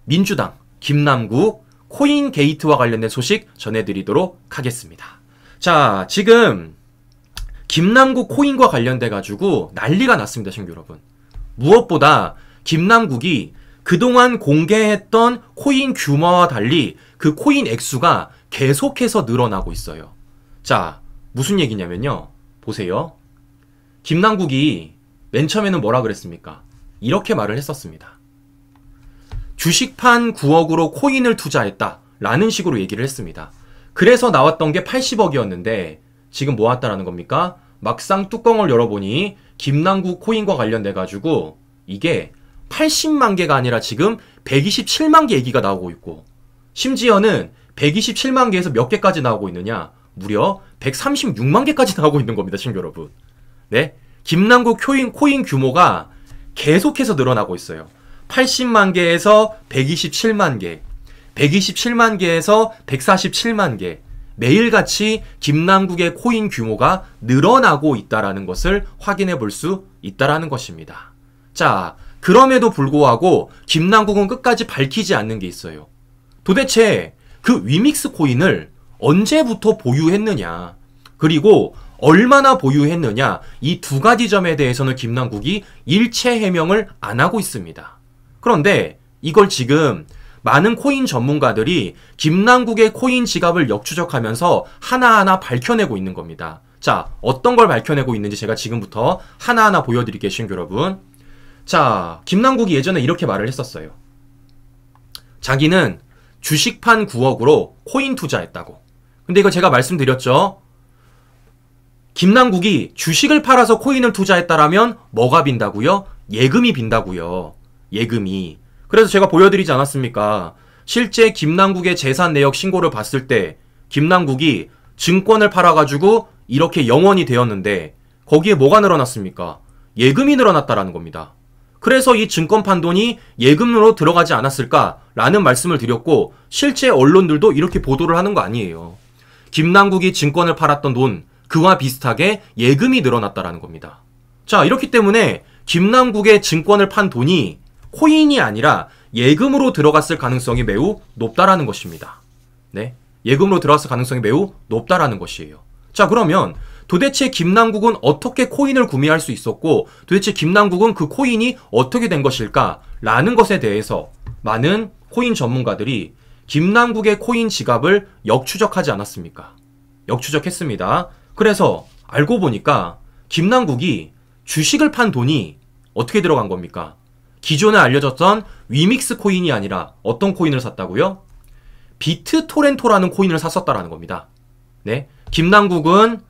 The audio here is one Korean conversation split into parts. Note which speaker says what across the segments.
Speaker 1: 민주당, 김남국, 코인 게이트와 관련된 소식 전해드리도록 하겠습니다. 자, 지금 김남국 코인과 관련돼가지고 난리가 났습니다, 친구 여러분. 무엇보다 김남국이 그동안 공개했던 코인 규모와 달리 그 코인 액수가 계속해서 늘어나고 있어요. 자, 무슨 얘기냐면요. 보세요. 김남국이 맨 처음에는 뭐라 그랬습니까? 이렇게 말을 했었습니다. 주식판 9억으로 코인을 투자했다 라는 식으로 얘기를 했습니다. 그래서 나왔던 게 80억이었는데 지금 뭐 왔다라는 겁니까? 막상 뚜껑을 열어보니 김남국 코인과 관련돼가지고 이게 80만 개가 아니라 지금 127만 개 얘기가 나오고 있고, 심지어는 127만 개에서 몇 개까지 나오고 있느냐? 무려 136만 개까지 나오고 있는 겁니다, 친구 여러분. 네? 김남국 코인 규모가 계속해서 늘어나고 있어요. 80만 개에서 127만 개, 127만 개에서 147만 개. 매일같이 김남국의 코인 규모가 늘어나고 있다라는 것을 확인해 볼 수 있다라는 것입니다. 자, 그럼에도 불구하고 김남국은 끝까지 밝히지 않는 게 있어요. 도대체 그 위믹스 코인을 언제부터 보유했느냐, 그리고 얼마나 보유했느냐, 이 두 가지 점에 대해서는 김남국이 일체 해명을 안 하고 있습니다. 그런데 이걸 지금 많은 코인 전문가들이 김남국의 코인 지갑을 역추적하면서 하나하나 밝혀내고 있는 겁니다. 자, 어떤 걸 밝혀내고 있는지 제가 지금부터 하나하나 보여드릴게요, 친구 여러분. 자, 김남국이 예전에 이렇게 말을 했었어요. 자기는 주식판 9억으로 코인 투자했다고. 근데 이거 제가 말씀드렸죠. 김남국이 주식을 팔아서 코인을 투자했다라면 뭐가 빈다고요? 예금이 빈다고요. 예금이. 그래서 제가 보여드리지 않았습니까? 실제 김남국의 재산 내역 신고를 봤을 때 김남국이 증권을 팔아가지고 이렇게 영원이 되었는데 거기에 뭐가 늘어났습니까? 예금이 늘어났다라는 겁니다. 그래서 이 증권 판 돈이 예금으로 들어가지 않았을까라는 말씀을 드렸고, 실제 언론들도 이렇게 보도를 하는 거 아니에요. 김남국이 증권을 팔았던 돈, 그와 비슷하게 예금이 늘어났다라는 겁니다. 자, 이렇기 때문에 김남국의 증권을 판 돈이 코인이 아니라 예금으로 들어갔을 가능성이 매우 높다라는 것입니다. 네, 예금으로 들어갔을 가능성이 매우 높다라는 것이에요. 자, 그러면 도대체 김남국은 어떻게 코인을 구매할 수 있었고, 도대체 김남국은 그 코인이 어떻게 된 것일까? 라는 것에 대해서 많은 코인 전문가들이 김남국의 코인 지갑을 역추적하지 않았습니까? 역추적했습니다. 그래서 알고 보니까 김남국이 주식을 판 돈이 어떻게 들어간 겁니까? 기존에 알려졌던 위믹스 코인이 아니라 어떤 코인을 샀다고요? 비트토렌토라는 코인을 샀었다라는 겁니다. 네, 김남국은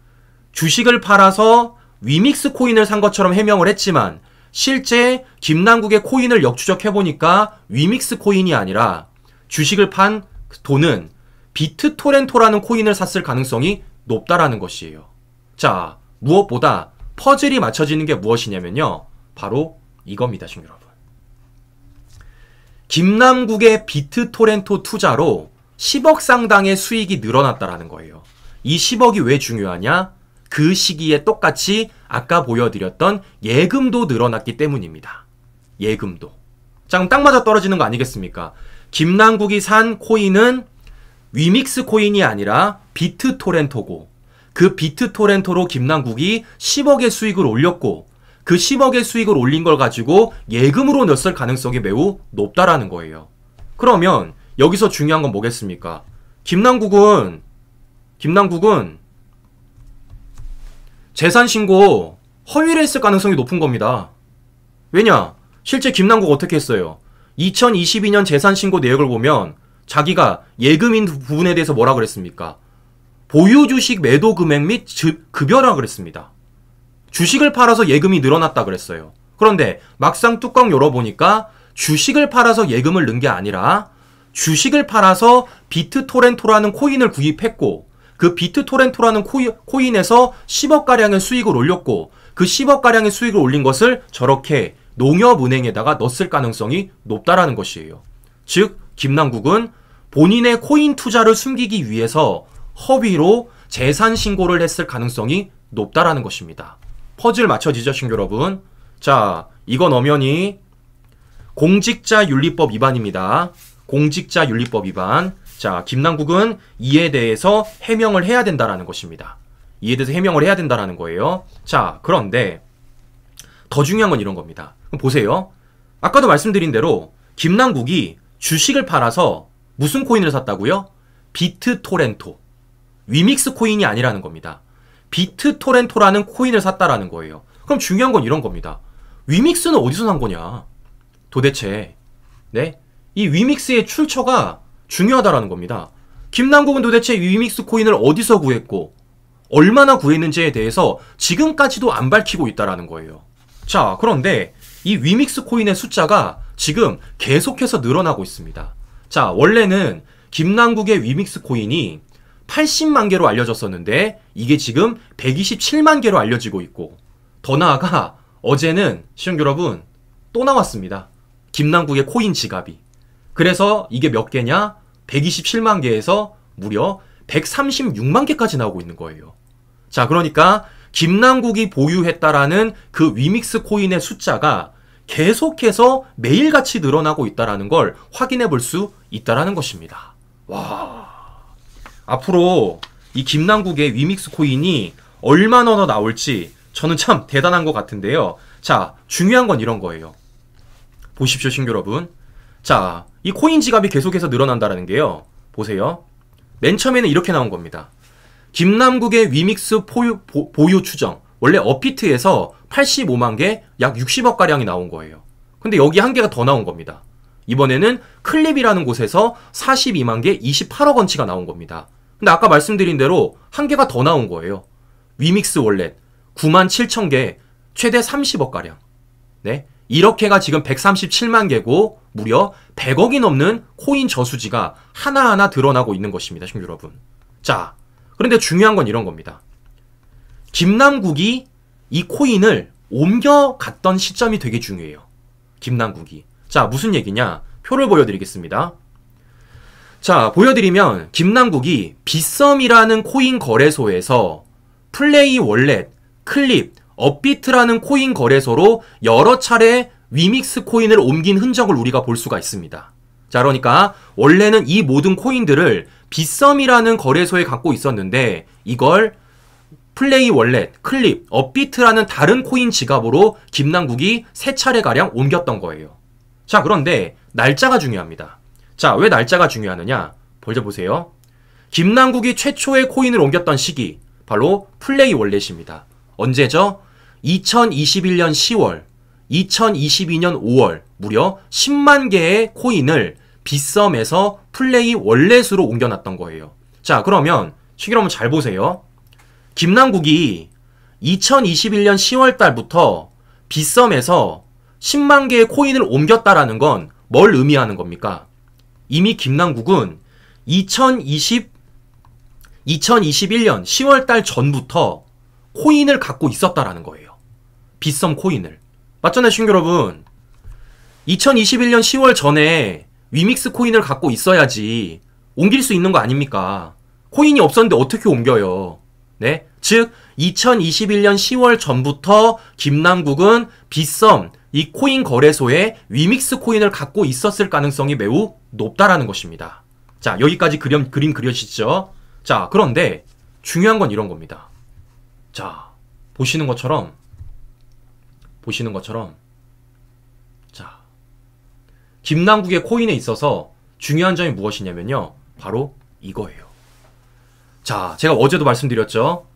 Speaker 1: 주식을 팔아서 위믹스 코인을 산 것처럼 해명을 했지만 실제 김남국의 코인을 역추적해보니까 위믹스 코인이 아니라 주식을 판 돈은 비트토렌토라는 코인을 샀을 가능성이 높다라는 것이에요. 자, 무엇보다 퍼즐이 맞춰지는 게 무엇이냐면요, 바로 이겁니다, 친구 여러분. 김남국의 비트토렌토 투자로 10억 상당의 수익이 늘어났다라는 거예요. 이 10억이 왜 중요하냐? 그 시기에 똑같이 아까 보여드렸던 예금도 늘어났기 때문입니다. 예금도. 자, 그럼 딱 맞아 떨어지는 거 아니겠습니까? 김남국이 산 코인은 위믹스 코인이 아니라 비트토렌토고, 그 비트토렌토로 김남국이 10억의 수익을 올렸고, 그 10억의 수익을 올린 걸 가지고 예금으로 넣었을 가능성이 매우 높다라는 거예요. 그러면 여기서 중요한 건 뭐겠습니까? 김남국은 재산신고 허위를 했을 가능성이 높은 겁니다. 왜냐? 실제 김남국 어떻게 했어요? 2022년 재산신고 내역을 보면 자기가 예금인 부분에 대해서 뭐라 그랬습니까? 보유주식 매도 금액 및 급여라 그랬습니다. 주식을 팔아서 예금이 늘어났다 그랬어요. 그런데 막상 뚜껑 열어보니까 주식을 팔아서 예금을 넣은 게 아니라 주식을 팔아서 비트토렌토라는 코인을 구입했고, 그 비트토렌토라는 코인에서 10억가량의 수익을 올렸고, 그 10억가량의 수익을 올린 것을 저렇게 농협은행에다가 넣었을 가능성이 높다라는 것이에요. 즉, 김남국은 본인의 코인 투자를 숨기기 위해서 허위로 재산 신고를 했을 가능성이 높다라는 것입니다. 퍼즐 맞춰지죠, 친구 여러분? 자, 이거 넣으면이 공직자윤리법 위반입니다. 공직자윤리법 위반. 자, 김남국은 이에 대해서 해명을 해야 된다라는 것입니다. 이에 대해서 해명을 해야 된다라는 거예요. 자, 그런데 더 중요한 건 이런 겁니다. 그럼 보세요. 아까도 말씀드린 대로 김남국이 주식을 팔아서 무슨 코인을 샀다고요? 비트토렌토. 위믹스 코인이 아니라는 겁니다. 비트토렌토라는 코인을 샀다라는 거예요. 그럼 중요한 건 이런 겁니다. 위믹스는 어디서 산 거냐? 도대체. 네? 이 위믹스의 출처가 중요하다라는 겁니다. 김남국은 도대체 위믹스 코인을 어디서 구했고 얼마나 구했는지에 대해서 지금까지도 안 밝히고 있다라는 거예요. 자, 그런데 이 위믹스 코인의 숫자가 지금 계속해서 늘어나고 있습니다. 자, 원래는 김남국의 위믹스 코인이 80만 개로 알려졌었는데 이게 지금 127만 개로 알려지고 있고, 더 나아가 어제는 시청자 여러분 또 나왔습니다. 김남국의 코인 지갑이. 그래서 이게 몇 개냐? 127만 개에서 무려 136만 개까지 나오고 있는 거예요. 자, 그러니까 김남국이 보유했다라는 그 위믹스 코인의 숫자가 계속해서 매일같이 늘어나고 있다라는 걸 확인해 볼 수 있다라는 것입니다. 와, 앞으로 이 김남국의 위믹스 코인이 얼마나 더 나올지 저는 참 대단한 것 같은데요. 자, 중요한 건 이런 거예요. 보십시오, 친구 여러분. 자, 이 코인 지갑이 계속해서 늘어난다는 게요. 보세요. 맨 처음에는 이렇게 나온 겁니다. 김남국의 위믹스 보유 추정. 원래 업비트에서 85만 개, 약 60억가량이 나온 거예요. 근데 여기 한 개가 더 나온 겁니다. 이번에는 클립이라는 곳에서 42만 개, 28억 원치가 나온 겁니다. 근데 아까 말씀드린 대로 한 개가 더 나온 거예요. 위믹스 월렛 9만 7천 개, 최대 30억가량. 네? 이렇게가 지금 137만 개고 무려 100억이 넘는 코인 저수지가 하나하나 드러나고 있는 것입니다, 친구 여러분. 자, 그런데 중요한 건 이런 겁니다. 김남국이 이 코인을 옮겨갔던 시점이 되게 중요해요. 김남국이. 자, 무슨 얘기냐? 표를 보여드리겠습니다. 자, 보여드리면 김남국이 빗썸이라는 코인 거래소에서 플레이 월렛, 클립, 업비트라는 코인 거래소로 여러 차례 위믹스 코인을 옮긴 흔적을 우리가 볼 수가 있습니다. 자, 그러니까 원래는 이 모든 코인들을 빗썸이라는 거래소에 갖고 있었는데 이걸 플레이 월렛, 클립, 업비트라는 다른 코인 지갑으로 김남국이 3차례가량 옮겼던 거예요. 자, 그런데 날짜가 중요합니다. 자, 왜 날짜가 중요하느냐? 먼저 보세요. 김남국이 최초의 코인을 옮겼던 시기, 바로 플레이 월렛입니다. 언제죠? 2021년 10월, 2022년 5월, 무려 10만 개의 코인을 빗썸에서 플레이 월렛으로 옮겨놨던 거예요. 자, 그러면 시기를 한번 잘 보세요. 김남국이 2021년 10월 달부터 빗썸에서 10만 개의 코인을 옮겼다라는 건 뭘 의미하는 겁니까? 이미 김남국은 2021년 10월 달 전부터 코인을 갖고 있었다라는 거예요. 빗썸 코인을. 맞잖아요, 친구 여러분. 2021년 10월 전에 위믹스 코인을 갖고 있어야지 옮길 수 있는 거 아닙니까? 코인이 없었는데 어떻게 옮겨요? 네? 즉 2021년 10월 전부터 김남국은 빗썸, 이 코인 거래소에 위믹스 코인을 갖고 있었을 가능성이 매우 높다라는 것입니다. 자, 여기까지 그림 그려지죠? 자, 그런데 중요한 건 이런 겁니다. 자, 보시는 것처럼 자, 김남국의 코인에 있어서 중요한 점이 무엇이냐면요, 바로 이거예요. 자, 제가 어제도 말씀드렸죠.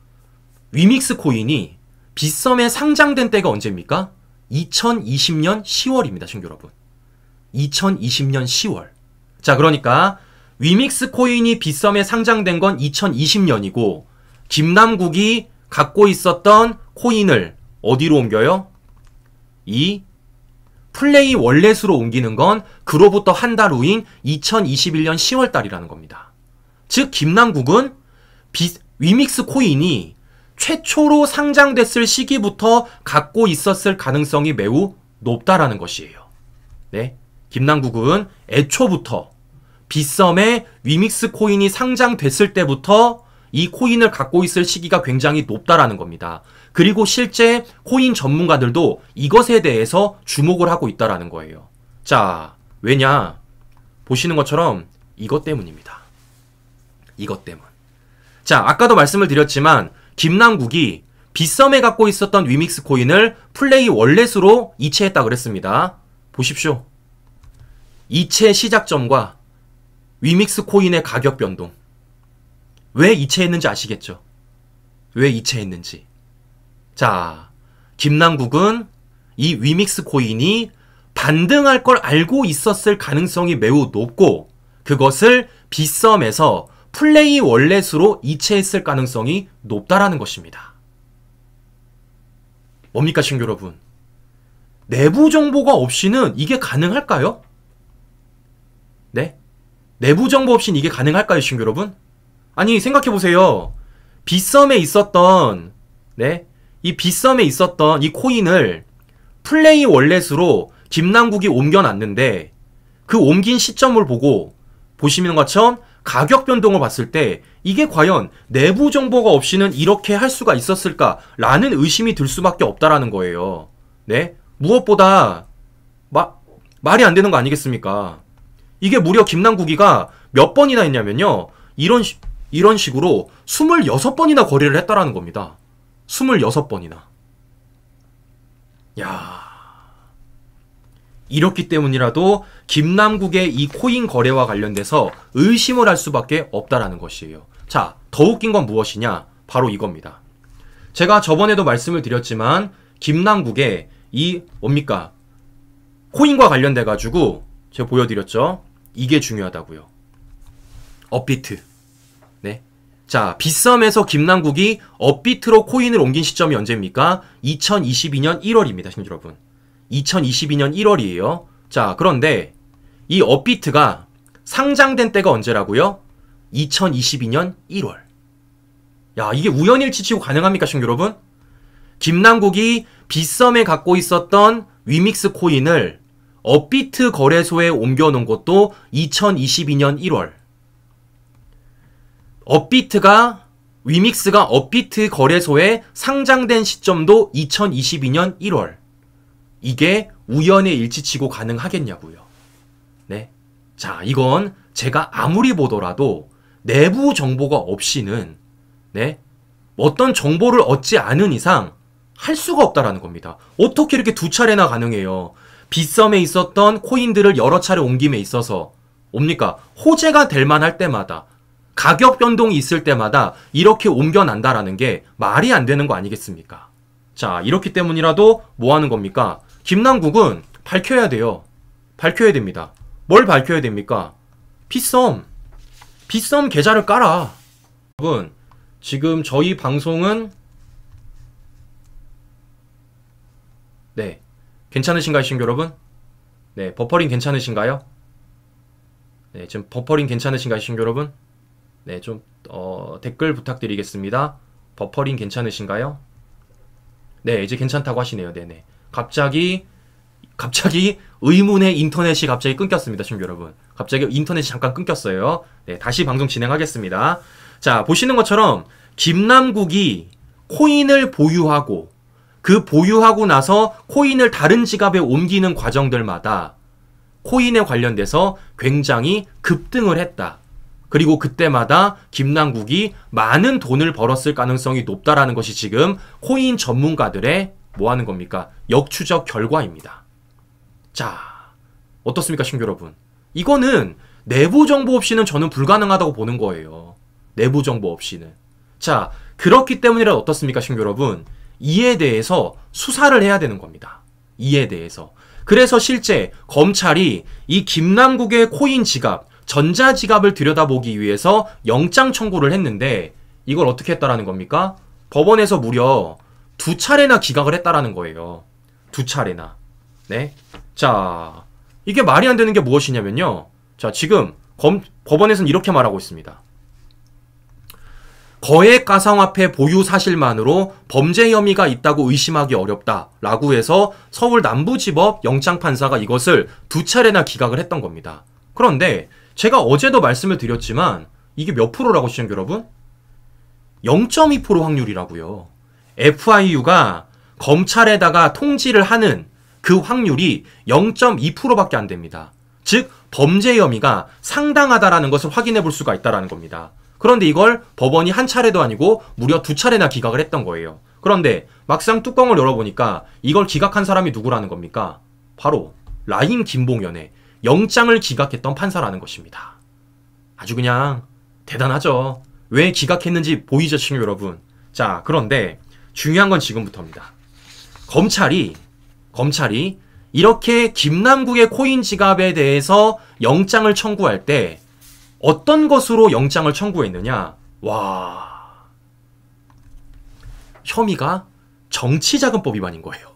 Speaker 1: 위믹스 코인이 빗썸에 상장된 때가 언제입니까? 2020년 10월입니다, 친구 여러분. 2020년 10월. 자, 그러니까 위믹스 코인이 빗썸에 상장된 건 2020년이고 김남국이 갖고 있었던 코인을 어디로 옮겨요? 이 플레이 월렛으로 옮기는 건 그로부터 한 달 후인 2021년 10월 달이라는 겁니다. 즉 김남국은 위믹스 코인이 최초로 상장됐을 시기부터 갖고 있었을 가능성이 매우 높다라는 것이에요. 네, 김남국은 애초부터 빗썸에 위믹스 코인이 상장됐을 때부터 이 코인을 갖고 있을 시기가 굉장히 높다라는 겁니다. 그리고 실제 코인 전문가들도 이것에 대해서 주목을 하고 있다라는 거예요. 자, 왜냐? 보시는 것처럼 이것 때문입니다. 이것 때문. 자, 아까도 말씀을 드렸지만 김남국이 빗썸에 갖고 있었던 위믹스 코인을 플레이 월렛으로 이체했다 그랬습니다. 보십시오. 이체 시작점과 위믹스 코인의 가격 변동. 왜 이체했는지 아시겠죠? 왜 이체했는지. 자, 김남국은 이 위믹스 코인이 반등할 걸 알고 있었을 가능성이 매우 높고 그것을 빗썸에서 플레이 월렛으로 이체했을 가능성이 높다라는 것입니다. 뭡니까, 친구 여러분? 내부 정보가 없이는 이게 가능할까요? 네? 내부 정보 없이는 이게 가능할까요, 친구 여러분? 아니, 생각해보세요. 빗썸에 있었던, 네? 이 빗썸에 있었던 이 코인을 플레이 월렛으로 김남국이 옮겨놨는데 그 옮긴 시점을 보고 보시는 것처럼 가격 변동을 봤을 때 이게 과연 내부 정보가 없이는 이렇게 할 수가 있었을까라는 의심이 들 수밖에 없다라는 거예요. 네? 무엇보다 말이 안 되는 거 아니겠습니까? 이게 무려 김남국이가 몇 번이나 했냐면요. 이런 식으로 26번이나 거래를 했다라는 겁니다. 26번이나. 야, 이렇기 때문이라도 김남국의 이 코인 거래와 관련돼서 의심을 할 수밖에 없다라는 것이에요. 자, 더 웃긴 건 무엇이냐? 바로 이겁니다. 제가 저번에도 말씀을 드렸지만 김남국의 이 뭡니까? 코인과 관련돼 가지고 제가 보여드렸죠. 이게 중요하다고요. 업비트. 네. 자, 빗썸에서 김남국이 업비트로 코인을 옮긴 시점이 언제입니까? 2022년 1월입니다, 신주 여러분. 2022년 1월이에요. 자, 그런데 이 업비트가 상장된 때가 언제라고요? 2022년 1월. 야, 이게 우연일치치고 가능합니까, 친구 여러분? 김남국이 빗썸에 갖고 있었던 위믹스 코인을 업비트 거래소에 옮겨놓은 것도 2022년 1월. 위믹스가 업비트 거래소에 상장된 시점도 2022년 1월. 이게 우연의 일치치고 가능하겠냐고요. 네. 자, 이건 제가 아무리 보더라도 내부 정보가 없이는, 네, 어떤 정보를 얻지 않은 이상 할 수가 없다라는 겁니다. 어떻게 이렇게 두 차례나 가능해요? 빗썸에 있었던 코인들을 여러 차례 옮김에 있어서 옵니까? 호재가 될 만할 때마다, 가격 변동이 있을 때마다 이렇게 옮겨난다라는 게 말이 안 되는 거 아니겠습니까? 자, 이렇기 때문이라도 뭐 하는 겁니까? 김남국은 밝혀야 돼요. 밝혀야 됩니다. 뭘 밝혀야 됩니까? 빗썸 계좌를 깔아. 여러분, 지금 저희 방송은, 네, 괜찮으신가요, 친구 여러분? 네, 버퍼링 괜찮으신가요? 네, 지금 버퍼링 괜찮으신가요, 친구 여러분? 네, 좀 댓글 부탁드리겠습니다. 버퍼링 괜찮으신가요? 네, 이제 괜찮다고 하시네요. 네네. 갑자기 의문의 인터넷이 갑자기 끊겼습니다, 친구 여러분. 갑자기 인터넷이 잠깐 끊겼어요. 네, 다시 방송 진행하겠습니다. 자, 보시는 것처럼 김남국이 코인을 보유하고 그 보유하고 나서 코인을 다른 지갑에 옮기는 과정들마다 코인에 관련돼서 굉장히 급등을 했다. 그리고 그때마다 김남국이 많은 돈을 벌었을 가능성이 높다라는 것이 지금 코인 전문가들의 뭐 하는 겁니까? 역추적 결과입니다. 자, 어떻습니까, 친구 여러분? 이거는 내부 정보 없이는 저는 불가능하다고 보는 거예요. 내부 정보 없이는. 자, 그렇기 때문이라 어떻습니까, 친구 여러분? 이에 대해서 수사를 해야 되는 겁니다. 이에 대해서. 그래서 실제 검찰이 이 김남국의 코인 지갑, 전자지갑을 들여다보기 위해서 영장 청구를 했는데 이걸 어떻게 했다라는 겁니까? 법원에서 무려 2차례나 기각을 했다라는 거예요. 2차례나. 네. 자, 이게 말이 안 되는 게 무엇이냐면요. 자, 지금 법원에서는 이렇게 말하고 있습니다. 거액 가상화폐 보유 사실만으로 범죄 혐의가 있다고 의심하기 어렵다라고 해서 서울 남부지법 영장판사가 이것을 2차례나 기각을 했던 겁니다. 그런데 제가 어제도 말씀을 드렸지만 이게 몇 프로라고 시청자 여러분? 0.2% 확률이라고요. FIU가 검찰에다가 통지를 하는 그 확률이 0.2%밖에 안 됩니다. 즉 범죄 혐의가 상당하다라는 것을 확인해 볼 수가 있다는 겁니다. 그런데 이걸 법원이 한 차례도 아니고 무려 2차례나 기각을 했던 거예요. 그런데 막상 뚜껑을 열어보니까 이걸 기각한 사람이 누구라는 겁니까? 바로 라임 김봉현의 영장을 기각했던 판사라는 것입니다. 아주 그냥 대단하죠. 왜 기각했는지 보이죠, 친구 여러분? 자, 그런데 중요한 건 지금부터입니다. 검찰이 이렇게 김남국의 코인 지갑에 대해서 영장을 청구할 때 어떤 것으로 영장을 청구했느냐? 와, 혐의가 정치자금법 위반인 거예요.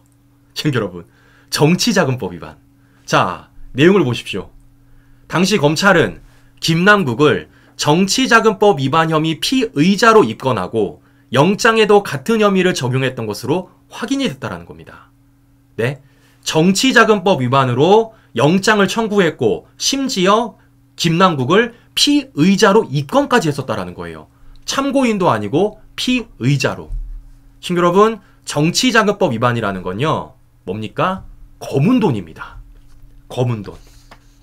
Speaker 1: 친구 여러분, 정치자금법 위반. 자, 내용을 보십시오. 당시 검찰은 김남국을 정치자금법 위반 혐의 피의자로 입건하고 영장에도 같은 혐의를 적용했던 것으로 확인이 됐다는 겁니다. 네, 정치자금법 위반으로 영장을 청구했고 심지어 김남국을 피의자로 입건까지 했었다라는 거예요. 참고인도 아니고 피의자로. 친구 여러분, 정치자금법 위반이라는 건요, 뭡니까? 검은 돈입니다. 검은 돈.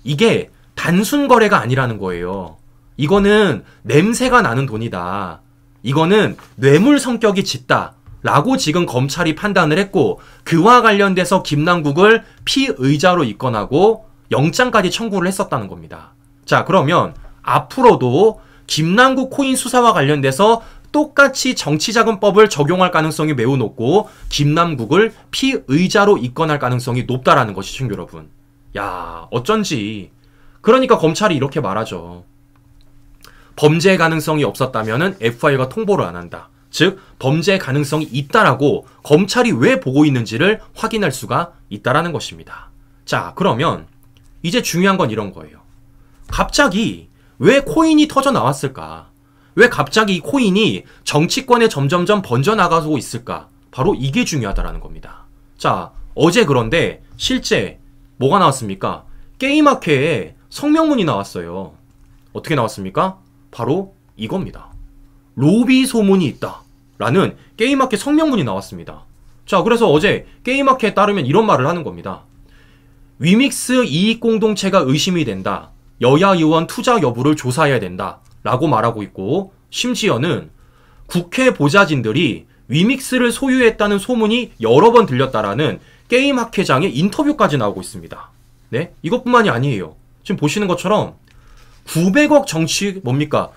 Speaker 1: 이게 단순 거래가 아니라는 거예요. 이거는 냄새가 나는 돈이다. 이거는 뇌물 성격이 짙다. 라고 지금 검찰이 판단을 했고, 그와 관련돼서 김남국을 피의자로 입건하고 영장까지 청구를 했었다는 겁니다. 자, 그러면 앞으로도 김남국 코인 수사와 관련돼서 똑같이 정치자금법을 적용할 가능성이 매우 높고 김남국을 피의자로 입건할 가능성이 높다라는 것이 친구 여러분. 야, 어쩐지. 그러니까 검찰이 이렇게 말하죠. 범죄 가능성이 없었다면은 FI가 통보를 안 한다. 즉 범죄 가능성이 있다라고 검찰이 왜 보고 있는지를 확인할 수가 있다라는 것입니다. 자, 그러면 이제 중요한 건 이런 거예요. 갑자기 왜 코인이 터져 나왔을까? 왜 갑자기 이 코인이 정치권에 점점점 번져나가고 있을까? 바로 이게 중요하다라는 겁니다. 자, 어제 그런데 실제 뭐가 나왔습니까? 게임학회에 성명문이 나왔어요. 어떻게 나왔습니까? 바로 이겁니다. 로비 소문이 있다 라는 게임학회 성명문이 나왔습니다. 자, 그래서 어제 게임학회에 따르면 이런 말을 하는 겁니다. 위믹스 이익공동체가 의심이 된다. 여야 의원 투자 여부를 조사해야 된다 라고 말하고 있고, 심지어는 국회 보좌진들이 위믹스를 소유했다는 소문이 여러 번 들렸다라는 게임학회장의 인터뷰까지 나오고 있습니다. 네, 이것뿐만이 아니에요. 지금 보시는 것처럼 900억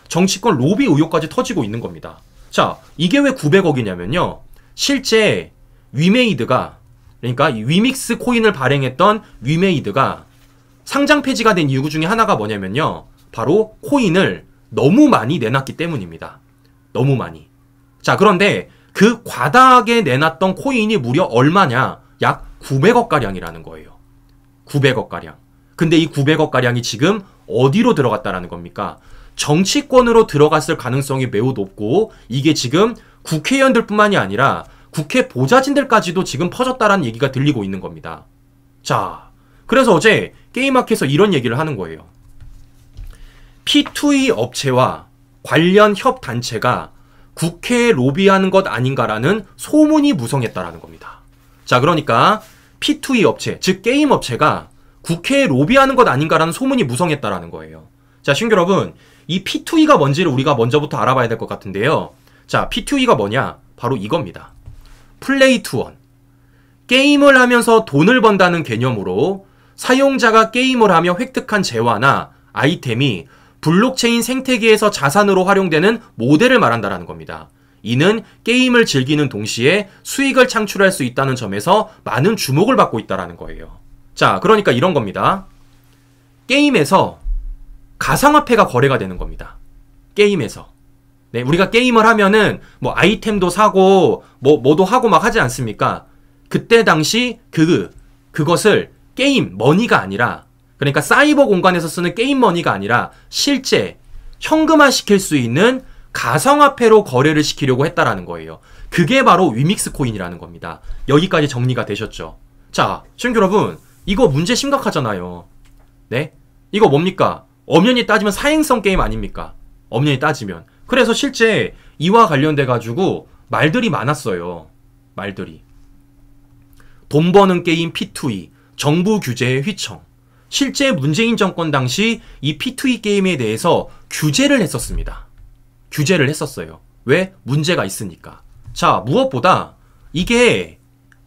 Speaker 1: 정치권 로비 의혹까지 터지고 있는 겁니다. 자, 이게 왜 900억이냐면요. 실제 위메이드가, 그러니까 이 위믹스 코인을 발행했던 위메이드가 상장 폐지가 된 이유 중에 하나가 뭐냐면요. 바로 코인을 너무 많이 내놨기 때문입니다. 너무 많이. 자, 그런데 그 과다하게 내놨던 코인이 무려 얼마냐? 약 900억가량이라는 거예요. 900억가량. 근데 이 900억가량이 지금 어디로 들어갔다라는 겁니까? 정치권으로 들어갔을 가능성이 매우 높고, 이게 지금 국회의원들 뿐만이 아니라 국회 보좌진들까지도 지금 퍼졌다라는 얘기가 들리고 있는 겁니다. 자, 그래서 어제 게임학회에서 이런 얘기를 하는 거예요. P2E 업체와 관련 협단체가 국회에 로비하는 것 아닌가라는 소문이 무성했다라는 겁니다. 자, 그러니까 P2E 업체, 즉 게임 업체가 국회에 로비하는 것 아닌가라는 소문이 무성했다라는 거예요. 자, 친구 여러분, 이 P2E가 뭔지를 우리가 먼저부터 알아봐야 될 것 같은데요. 자, P2E가 뭐냐? 바로 이겁니다. 플레이 투 원. 게임을 하면서 돈을 번다는 개념으로 사용자가 게임을 하며 획득한 재화나 아이템이 블록체인 생태계에서 자산으로 활용되는 모델을 말한다라는 겁니다. 이는 게임을 즐기는 동시에 수익을 창출할 수 있다는 점에서 많은 주목을 받고 있다는 거예요. 자, 그러니까 이런 겁니다. 게임에서 가상화폐가 거래가 되는 겁니다. 게임에서. 네, 우리가 게임을 하면은 뭐 아이템도 사고 뭐도 하고 막 하지 않습니까? 그때 당시 그것을 게임 머니가 아니라, 그러니까 사이버 공간에서 쓰는 게임 머니가 아니라 실제 현금화 시킬 수 있는 가상화폐로 거래를 시키려고 했다라는 거예요. 그게 바로 위믹스 코인이라는 겁니다. 여기까지 정리가 되셨죠? 자, 친구 여러분, 이거 문제 심각하잖아요. 네? 이거 뭡니까? 엄연히 따지면 사행성 게임 아닙니까? 엄연히 따지면. 그래서 실제 이와 관련돼 가지고 말들이 많았어요. 말들이. 돈 버는 게임 P2E, 정부 규제의 휘청. 실제 문재인 정권 당시 이 P2E 게임에 대해서 규제를 했었습니다. 규제를 했었어요. 왜? 문제가 있으니까. 자, 무엇보다 이게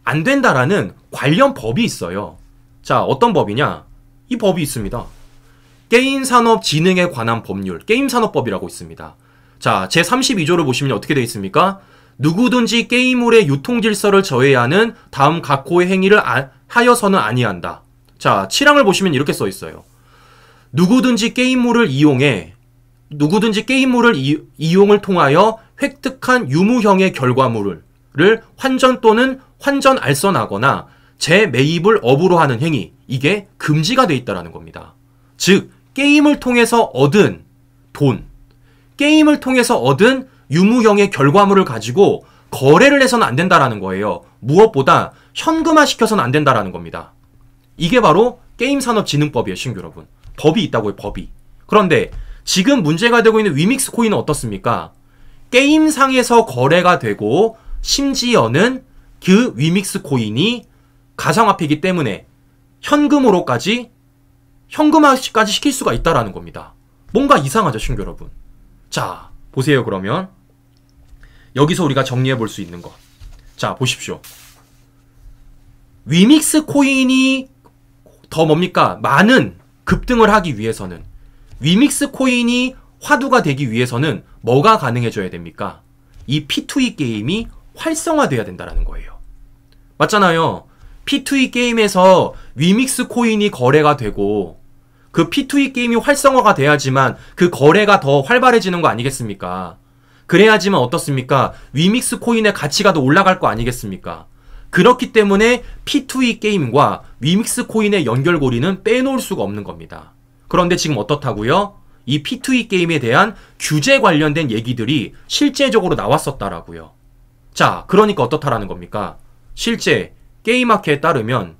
Speaker 1: 안 된다라는 관련 법이 있어요. 자, 어떤 법이냐? 이 법이 있습니다. 게임산업진흥에 관한 법률, 게임산업법이라고 있습니다. 자, 제32조를 보시면 어떻게 되어 있습니까? 누구든지 게임물의 유통질서를 저해하는 다음 각호의 행위를 하여서는 아니한다. 자, 7항을 보시면 이렇게 써 있어요. 누구든지 게임물을 이용을 통하여 획득한 유무형의 결과물을 환전 또는 환전 알선하거나 재매입을 업으로 하는 행위, 이게 금지가 돼 있다라는 겁니다. 즉, 게임을 통해서 얻은 돈, 게임을 통해서 얻은 유무형의 결과물을 가지고 거래를 해서는 안 된다라는 거예요. 무엇보다 현금화 시켜서는 안 된다라는 겁니다. 이게 바로 게임산업진흥법이에요, 신규 여러분. 법이 있다고요, 법이. 그런데 지금 문제가 되고 있는 위믹스 코인은 어떻습니까? 게임상에서 거래가 되고 심지어는 그 위믹스 코인이 가상화폐이기 때문에 현금화까지 시킬 수가 있다라는 겁니다. 뭔가 이상하죠, 신규 여러분. 자, 보세요, 그러면. 여기서 우리가 정리해 볼 수 있는 것. 자, 보십시오. 위믹스 코인이 더 뭡니까? 많은 급등을 하기 위해서는, 위믹스 코인이 화두가 되기 위해서는 뭐가 가능해져야 됩니까? 이 P2E 게임이 활성화돼야 된다는 거예요. 맞잖아요. P2E 게임에서 위믹스 코인이 거래가 되고 그 P2E 게임이 활성화가 돼야지만 그 거래가 더 활발해지는 거 아니겠습니까? 그래야지만 어떻습니까? 위믹스 코인의 가치가 더 올라갈 거 아니겠습니까? 그렇기 때문에 P2E 게임과 위믹스 코인의 연결고리는 빼놓을 수가 없는 겁니다. 그런데 지금 어떻다고요? 이 P2E 게임에 대한 규제 관련된 얘기들이 실제적으로 나왔었다라고요. 자, 그러니까 어떻다라는 겁니까? 실제 게임학회에 따르면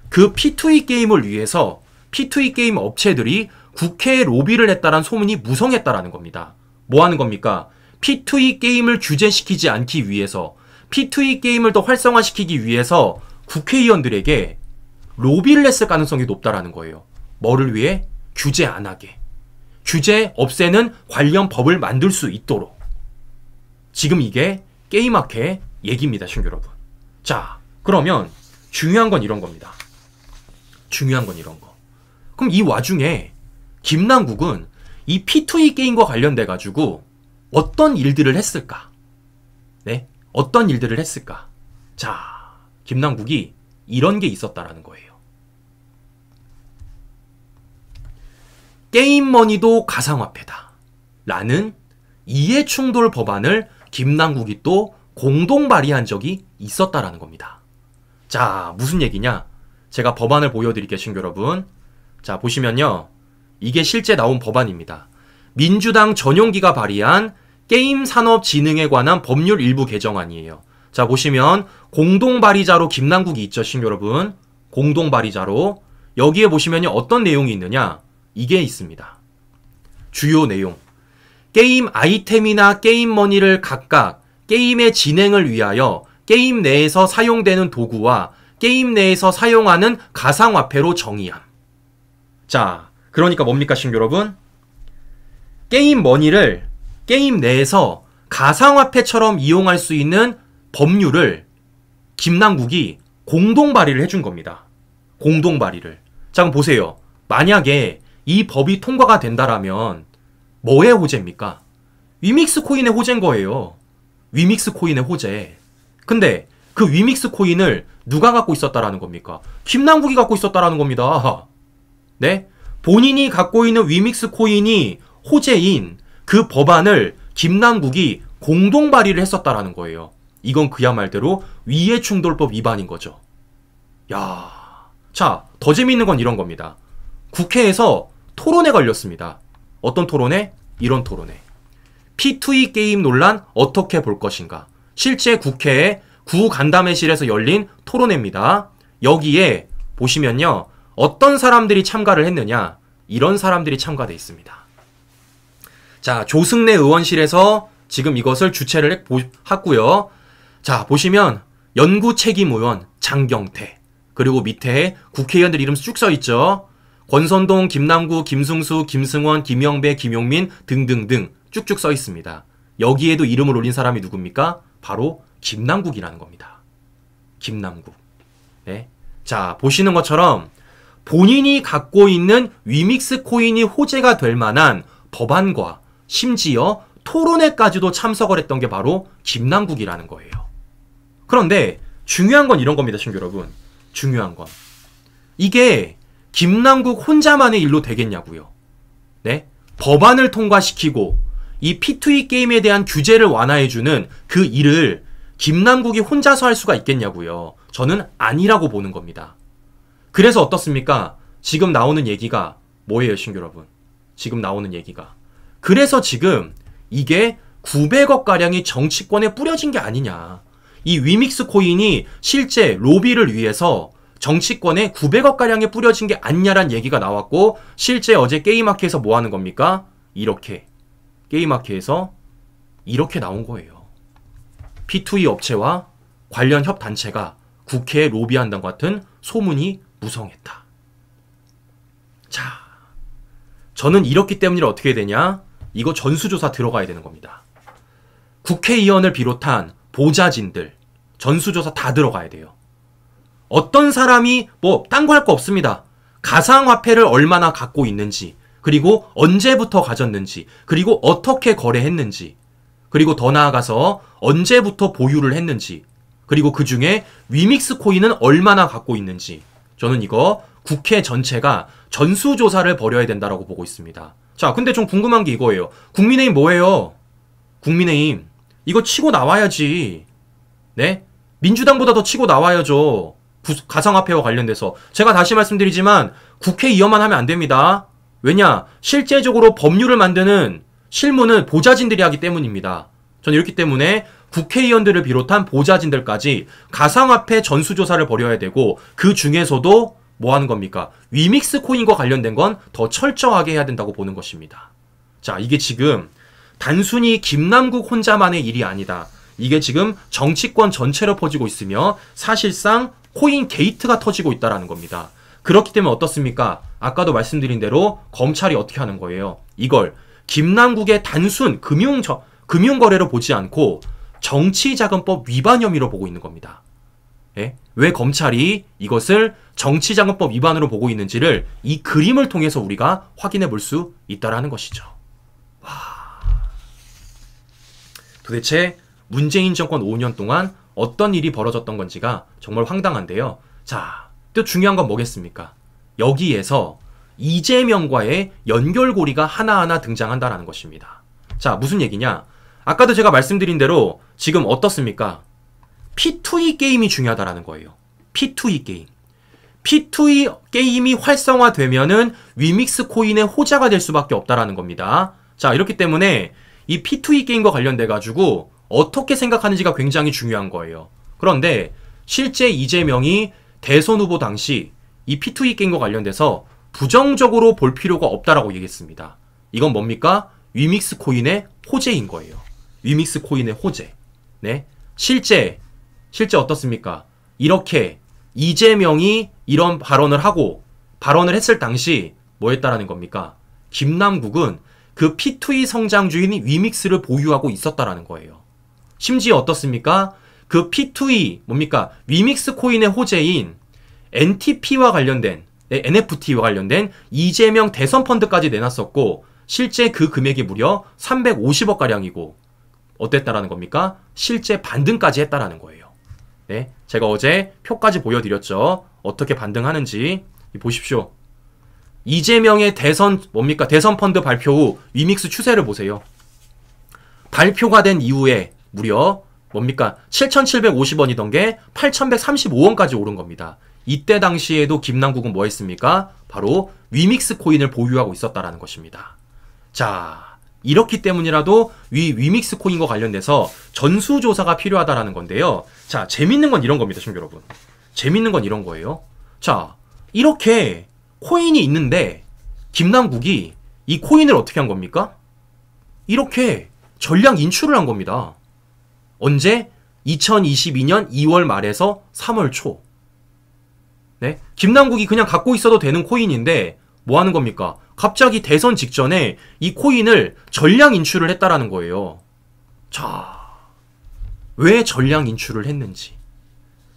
Speaker 1: 그 P2E 게임을 위해서 P2E 게임 업체들이 국회에 로비를 했다는 소문이 무성했다라는 겁니다. 뭐 하는 겁니까? P2E 게임을 규제시키지 않기 위해서, P2E 게임을 더 활성화시키기 위해서 국회의원들에게 로비를 했을 가능성이 높다라는 거예요. 뭐를 위해? 규제 안 하게. 규제 없애는 관련 법을 만들 수 있도록. 지금 이게 게임학회 얘기입니다, 신규 여러분. 자, 그러면 중요한 건 이런 겁니다. 중요한 건 이런 거. 그럼 이 와중에 김남국은 이 P2E 게임과 관련돼 가지고 어떤 일들을 했을까? 네? 어떤 일들을 했을까? 자, 김남국이 이런 게 있었다라는 거예요. 게임머니도 가상화폐다 라는 이해충돌 법안을 김남국이 또 공동 발의한 적이 있었다라는 겁니다. 자, 무슨 얘기냐? 제가 법안을 보여드릴게요, 친구 여러분. 자, 보시면요. 이게 실제 나온 법안입니다. 민주당 전용기가 발의한 게임산업진흥에 관한 법률 일부 개정안이에요. 자, 보시면 공동 발의자로 김남국이 있죠, 친구 여러분. 공동 발의자로. 여기에 보시면요. 어떤 내용이 있느냐? 이게 있습니다. 주요 내용. 게임 아이템이나 게임머니를 각각 게임의 진행을 위하여 게임 내에서 사용되는 도구와 게임 내에서 사용하는 가상화폐로 정의함. 자, 그러니까 뭡니까, 신규 여러분? 게임머니를 게임 내에서 가상화폐처럼 이용할 수 있는 법률을 김남국이 공동 발의를 해준 겁니다. 공동 발의를. 자, 그럼 보세요. 만약에 이 법이 통과가 된다라면 뭐의 호재입니까? 위믹스 코인의 호재인 거예요. 위믹스 코인의 호재. 근데 그 위믹스 코인을 누가 갖고 있었다라는 겁니까? 김남국이 갖고 있었다라는 겁니다. 네? 본인이 갖고 있는 위믹스 코인이 호재인 그 법안을 김남국이 공동 발의를 했었다라는 거예요. 이건 그야말로 위해충돌법 위반인 거죠. 야, 자, 더 재미있는 건 이런 겁니다. 국회에서 토론회 걸렸습니다. 어떤 토론회? 이런 토론회. P2E 게임 논란 어떻게 볼 것인가? 실제 국회에 구간담회실에서 열린 토론회입니다. 여기에 보시면요. 어떤 사람들이 참가를 했느냐? 이런 사람들이 참가돼 있습니다. 자, 조승래 의원실에서 지금 이것을 주최를 했고요. 자, 보시면 연구책임의원 장경태, 그리고 밑에 국회의원들 이름 쭉 써있죠. 권선동, 김남국, 김승수, 김승원, 김영배, 김용민 등등등 쭉쭉 써있습니다. 여기에도 이름을 올린 사람이 누굽니까? 바로 김남국이라는 겁니다. 김남국. 네. 자, 보시는 것처럼 본인이 갖고 있는 위믹스 코인이 호재가 될 만한 법안과 심지어 토론회까지도 참석을 했던 게 바로 김남국이라는 거예요. 그런데 중요한 건 이런 겁니다, 친구 여러분. 중요한 건. 이게 김남국 혼자만의 일로 되겠냐고요. 네? 법안을 통과시키고 이 P2E 게임에 대한 규제를 완화해주는 그 일을 김남국이 혼자서 할 수가 있겠냐고요. 저는 아니라고 보는 겁니다. 그래서 어떻습니까? 지금 나오는 얘기가 뭐예요, 친구 여러분? 지금 나오는 얘기가. 그래서 지금 이게 900억가량이 정치권에 뿌려진 게 아니냐. 이 위믹스 코인이 실제 로비를 위해서 정치권에 900억가량이 뿌려진 게 아니냐란 얘기가 나왔고, 실제 어제 게임마켓에서 뭐 하는 겁니까? 이렇게. 게임마켓에서 이렇게 나온 거예요. P2E 업체와 관련 협단체가 국회에 로비한다는 것 같은 소문이 무성했다. 자, 저는 이렇기 때문에 어떻게 되냐? 이거 전수조사 들어가야 되는 겁니다. 국회의원을 비롯한 보좌진들 전수조사 다 들어가야 돼요. 어떤 사람이 뭐 딴 거 할 거 없습니다. 가상화폐를 얼마나 갖고 있는지, 그리고 언제부터 가졌는지, 그리고 어떻게 거래했는지, 그리고 더 나아가서 언제부터 보유를 했는지, 그리고 그 중에 위믹스 코인은 얼마나 갖고 있는지, 저는 이거 국회 전체가 전수조사를 벌여야 된다라고 보고 있습니다. 자, 근데 좀 궁금한 게 이거예요. 국민의힘 뭐예요? 국민의힘 이거 치고 나와야지. 네? 민주당보다 더 치고 나와야죠. 가상화폐와 관련돼서. 제가 다시 말씀드리지만 국회의원만 하면 안 됩니다. 왜냐? 실제적으로 법률을 만드는 실무는 보좌진들이 하기 때문입니다. 저는 이렇기 때문에 국회의원들을 비롯한 보좌진들까지 가상화폐 전수조사를 벌여야 되고, 그 중에서도 뭐 하는 겁니까? 위믹스 코인과 관련된 건 더 철저하게 해야 된다고 보는 것입니다. 자, 이게 지금 단순히 김남국 혼자만의 일이 아니다. 이게 지금 정치권 전체로 퍼지고 있으며 사실상 코인 게이트가 터지고 있다는 겁니다. 그렇기 때문에 어떻습니까? 아까도 말씀드린 대로 검찰이 어떻게 하는 거예요? 이걸 김남국의 단순 금융거래로 보지 않고 정치자금법 위반 혐의로 보고 있는 겁니다. 예? 왜 검찰이 이것을 정치자금법 위반으로 보고 있는지를 이 그림을 통해서 우리가 확인해 볼 수 있다는 것이죠. 와. 도대체 문재인 정권 5년 동안 어떤 일이 벌어졌던 건지가 정말 황당한데요. 자, 또 중요한 건 뭐겠습니까? 여기에서 이재명과의 연결고리가 하나하나 등장한다는 것입니다. 자, 무슨 얘기냐? 아까도 제가 말씀드린 대로 지금 어떻습니까? P2E 게임이 중요하다는 거예요. P2E 게임. P2E 게임이 활성화되면은 위믹스 코인의 호재가 될 수밖에 없다는 겁니다. 자, 이렇기 때문에 이 P2E 게임과 관련돼 가지고 어떻게 생각하는지가 굉장히 중요한 거예요. 그런데 실제 이재명이 대선 후보 당시 이 P2E 게임과 관련돼서 부정적으로 볼 필요가 없다라고 얘기했습니다. 이건 뭡니까? 위믹스 코인의 호재인 거예요. 위믹스 코인의 호재. 네. 실제 어떻습니까? 이렇게 이재명이 이런 발언을 했을 당시 뭐 했다라는 겁니까? 김남국은 그 P2E 성장주인 위믹스를 보유하고 있었다라는 거예요. 심지어 어떻습니까? 그 P2E 뭡니까? 위믹스 코인의 호재인 NTP와 관련된 NFT와 관련된 이재명 대선 펀드까지 내놨었고, 실제 그 금액이 무려 350억 가량이고 어땠다라는 겁니까? 실제 반등까지 했다라는 거예요. 네, 제가 어제 표까지 보여드렸죠. 어떻게 반등하는지 보십시오. 이재명의 대선 대선 펀드 발표 후 위믹스 추세를 보세요. 발표가 된 이후에 무려 7,750원이던 게 8,135원까지 오른 겁니다. 이때 당시에도 김남국은 뭐 했습니까? 바로 위믹스 코인을 보유하고 있었다라는 것입니다. 자, 이렇기 때문이라도 위믹스 코인과 관련돼서 전수조사가 필요하다라는 건데요. 자, 재밌는 건 이런 겁니다, 친구 여러분. 재밌는 건 이런 거예요. 자, 이렇게 코인이 있는데 김남국이 이 코인을 어떻게 한 겁니까? 이렇게 전량 인출을 한 겁니다. 언제? 2022년 2월 말에서 3월 초. 네? 김남국이 그냥 갖고 있어도 되는 코인인데 뭐 하는 겁니까? 갑자기 대선 직전에 이 코인을 전량 인출을 했다라는 거예요. 자, 왜 전량 인출을 했는지.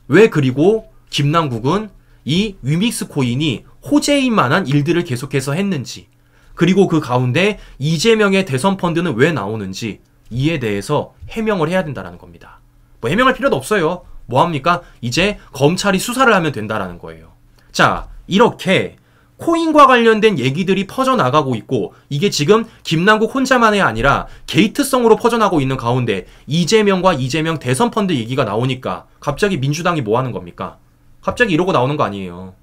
Speaker 1: 왜 그리고 김남국은 이 위믹스 코인이 호재인 만한 일들을 계속해서 했는지. 그리고 그 가운데 이재명의 대선 펀드는 왜 나오는지 이에 대해서 해명을 해야 된다는 겁니다. 뭐 해명할 필요도 없어요. 뭐합니까? 이제 검찰이 수사를 하면 된다라는 거예요. 자, 이렇게 코인과 관련된 얘기들이 퍼져나가고 있고 이게 지금 김남국 혼자만이 아니라 게이트성으로 퍼져나가고 있는 가운데 이재명과 이재명 대선 펀드 얘기가 나오니까 갑자기 민주당이 뭐 하는 겁니까? 갑자기 이러고 나오는 거 아니에요.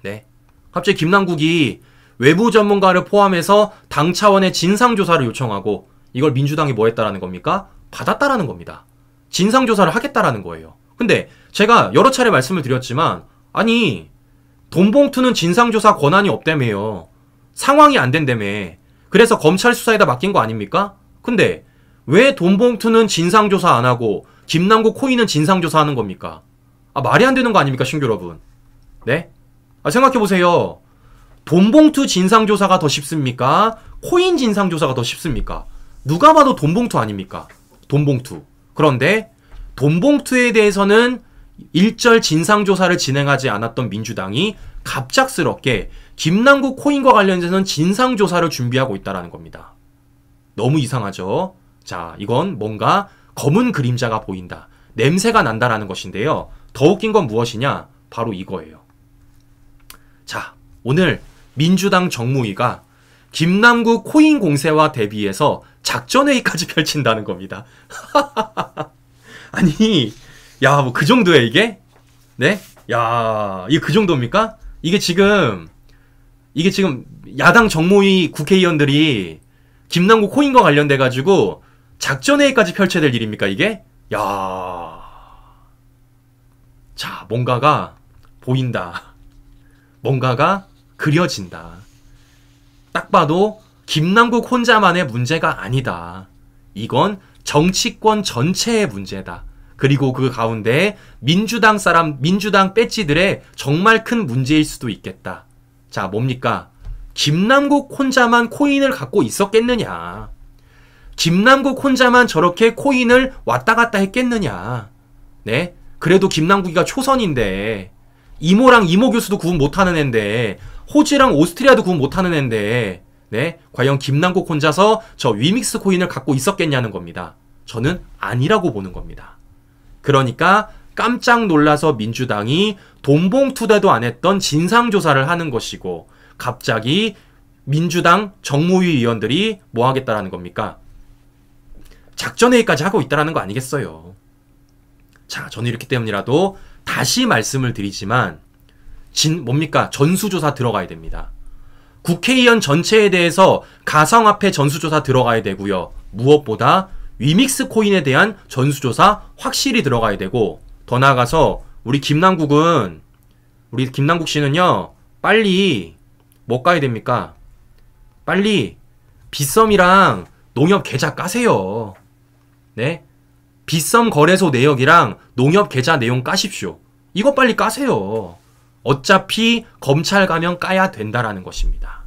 Speaker 1: 네. 갑자기 김남국이 외부 전문가를 포함해서 당 차원의 진상조사를 요청하고 이걸 민주당이 뭐 했다라는 겁니까? 받았다라는 겁니다. 진상조사를 하겠다라는 거예요. 근데 제가 여러 차례 말씀을 드렸지만 아니 돈봉투는 진상조사 권한이 없다며요. 상황이 안 된다며. 그래서 검찰 수사에다 맡긴 거 아닙니까? 근데 왜 돈봉투는 진상조사 안 하고 김남국 코인은 진상조사하는 겁니까? 아, 말이 안 되는 거 아닙니까, 신규 여러분? 네? 아, 생각해보세요. 돈봉투 진상조사가 더 쉽습니까? 코인 진상조사가 더 쉽습니까? 누가 봐도 돈봉투 아닙니까? 돈봉투. 그런데 돈봉투에 대해서는 일절 진상조사를 진행하지 않았던 민주당이 갑작스럽게 김남국 코인과 관련해서는 진상조사를 준비하고 있다는 겁니다. 너무 이상하죠? 자, 이건 뭔가 검은 그림자가 보인다. 냄새가 난다라는 것인데요. 더 웃긴 건 무엇이냐? 바로 이거예요. 자, 오늘 민주당 정무위가 김남국 코인 공세와 대비해서 작전회의까지 펼친다는 겁니다. 아니, 야, 뭐 그 정도야 이게? 네? 야, 이게 그 정도입니까? 이게 지금 야당 정무위 국회의원들이 김남국 코인과 관련돼 가지고 작전회의까지 펼쳐야 될 일입니까 이게? 야, 자, 뭔가가 보인다. 뭔가가 그려진다. 딱 봐도 김남국 혼자만의 문제가 아니다. 이건 정치권 전체의 문제다. 그리고 그 가운데 민주당 배지들의 정말 큰 문제일 수도 있겠다. 자, 뭡니까? 김남국 혼자만 코인을 갖고 있었겠느냐? 김남국 혼자만 저렇게 코인을 왔다 갔다 했겠느냐? 네? 그래도 김남국이가 초선인데, 이모랑 이모 교수도 구분 못하는 앤데, 호주랑 오스트리아도 구분 못하는 앤데, 네? 과연 김남국 혼자서 저 위믹스 코인을 갖고 있었겠냐는 겁니다. 저는 아니라고 보는 겁니다. 그러니까 깜짝 놀라서 민주당이 돈봉투대도 안 했던 진상조사를 하는 것이고 갑자기 민주당 정무위 의원들이 뭐 하겠다라는 겁니까? 작전회의까지 하고 있다라는 거 아니겠어요. 자, 저는 이렇기 때문이라도 다시 말씀을 드리지만 뭡니까? 전수조사 들어가야 됩니다. 국회의원 전체에 대해서 가상화폐 전수조사 들어가야 되고요. 무엇보다 위믹스 코인에 대한 전수조사 확실히 들어가야 되고 더 나아가서 우리 김남국 씨는요. 빨리 뭐 까야 됩니까? 빨리 빗썸이랑 농협 계좌 까세요. 네? 빗썸 거래소 내역이랑 농협 계좌 내용 까십시오. 이거 빨리 까세요. 어차피 검찰 가면 까야 된다라는 것입니다.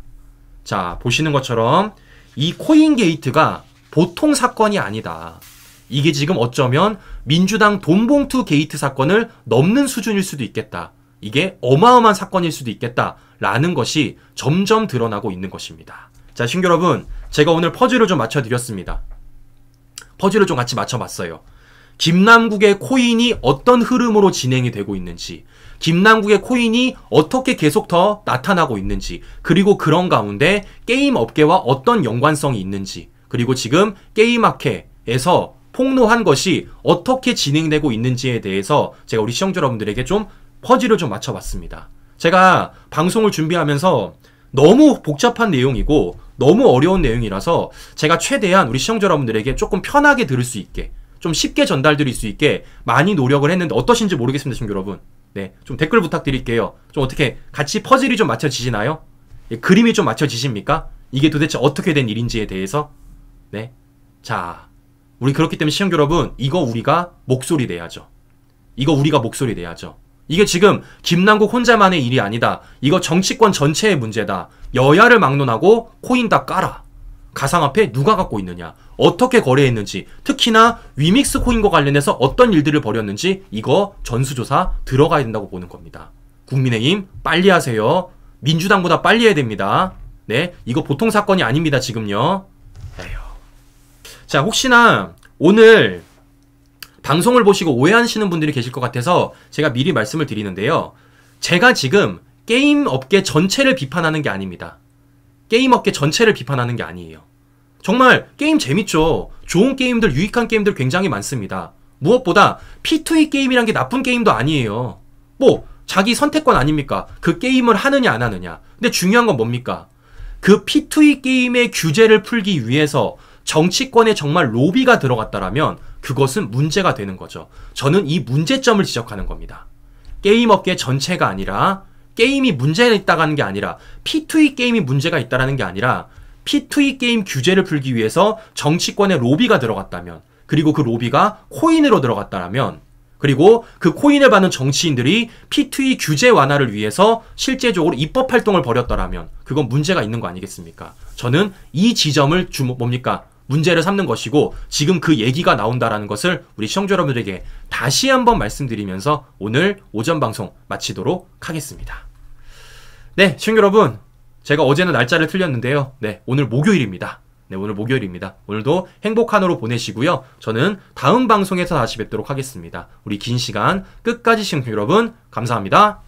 Speaker 1: 자, 보시는 것처럼 이 코인 게이트가 보통 사건이 아니다. 이게 지금 어쩌면 민주당 돈봉투 게이트 사건을 넘는 수준일 수도 있겠다. 이게 어마어마한 사건일 수도 있겠다라는 것이 점점 드러나고 있는 것입니다. 자, 신규 여러분, 제가 오늘 퍼즐을 좀 맞춰드렸습니다. 퍼즐을 좀 같이 맞춰봤어요. 김남국의 코인이 어떤 흐름으로 진행이 되고 있는지, 김남국의 코인이 어떻게 계속 더 나타나고 있는지, 그리고 그런 가운데 게임 업계와 어떤 연관성이 있는지, 그리고 지금 게임학회에서 폭로한 것이 어떻게 진행되고 있는지에 대해서 제가 우리 시청자 여러분들에게 좀 퍼즐을 좀 맞춰봤습니다. 제가 방송을 준비하면서 너무 복잡한 내용이고 너무 어려운 내용이라서 제가 최대한 우리 시청자 여러분들에게 조금 편하게 들을 수 있게 좀 쉽게 전달드릴 수 있게 많이 노력을 했는데 어떠신지 모르겠습니다, 시청자 여러분. 네, 좀 댓글 부탁드릴게요. 좀 어떻게 같이 퍼즐이 좀 맞춰지시나요? 예, 그림이 좀 맞춰지십니까? 이게 도대체 어떻게 된 일인지에 대해서. 네, 자, 우리 그렇기 때문에 시청자 여러분, 이거 우리가 목소리 내야죠. 이거 우리가 목소리 내야죠. 이게 지금 김남국 혼자만의 일이 아니다. 이거 정치권 전체의 문제다. 여야를 막론하고 코인 다 깔아. 가상화폐 누가 갖고 있느냐, 어떻게 거래했는지, 특히나 위믹스 코인과 관련해서 어떤 일들을 벌였는지 이거 전수조사 들어가야 된다고 보는 겁니다. 국민의힘 빨리 하세요. 민주당보다 빨리 해야 됩니다. 네, 이거 보통 사건이 아닙니다. 지금요. 에휴. 자, 혹시나 오늘 방송을 보시고 오해하시는 분들이 계실 것 같아서 제가 미리 말씀을 드리는데요. 제가 지금 게임 업계 전체를 비판하는 게 아닙니다. 게임 업계 전체를 비판하는 게 아니에요. 정말 게임 재밌죠. 좋은 게임들, 유익한 게임들 굉장히 많습니다. 무엇보다 P2E 게임이란 게 나쁜 게임도 아니에요. 뭐 자기 선택권 아닙니까? 그 게임을 하느냐 안 하느냐. 근데 중요한 건 뭡니까? 그 P2E 게임의 규제를 풀기 위해서 정치권에 정말 로비가 들어갔다라면 그것은 문제가 되는 거죠. 저는 이 문제점을 지적하는 겁니다. 게임 업계 전체가 아니라, 게임이 문제가 있다가 하는 게 아니라, P2E 게임이 문제가 있다라는 게 아니라, P2E 게임 규제를 풀기 위해서 정치권에 로비가 들어갔다면, 그리고 그 로비가 코인으로 들어갔다면, 그리고 그 코인을 받는 정치인들이 P2E 규제 완화를 위해서 실제적으로 입법 활동을 벌였더라면 그건 문제가 있는 거 아니겠습니까? 저는 이 지점을 문제를 삼는 것이고, 지금 그 얘기가 나온다라는 것을 우리 시청자 여러분들에게 다시 한번 말씀드리면서 오늘 오전 방송 마치도록 하겠습니다. 네, 시청자 여러분, 제가 어제는 날짜를 틀렸는데요. 네, 오늘 목요일입니다. 네, 오늘 목요일입니다. 오늘도 행복한 하루 보내시고요. 저는 다음 방송에서 다시 뵙도록 하겠습니다. 우리 긴 시간 끝까지 시청자 여러분 감사합니다.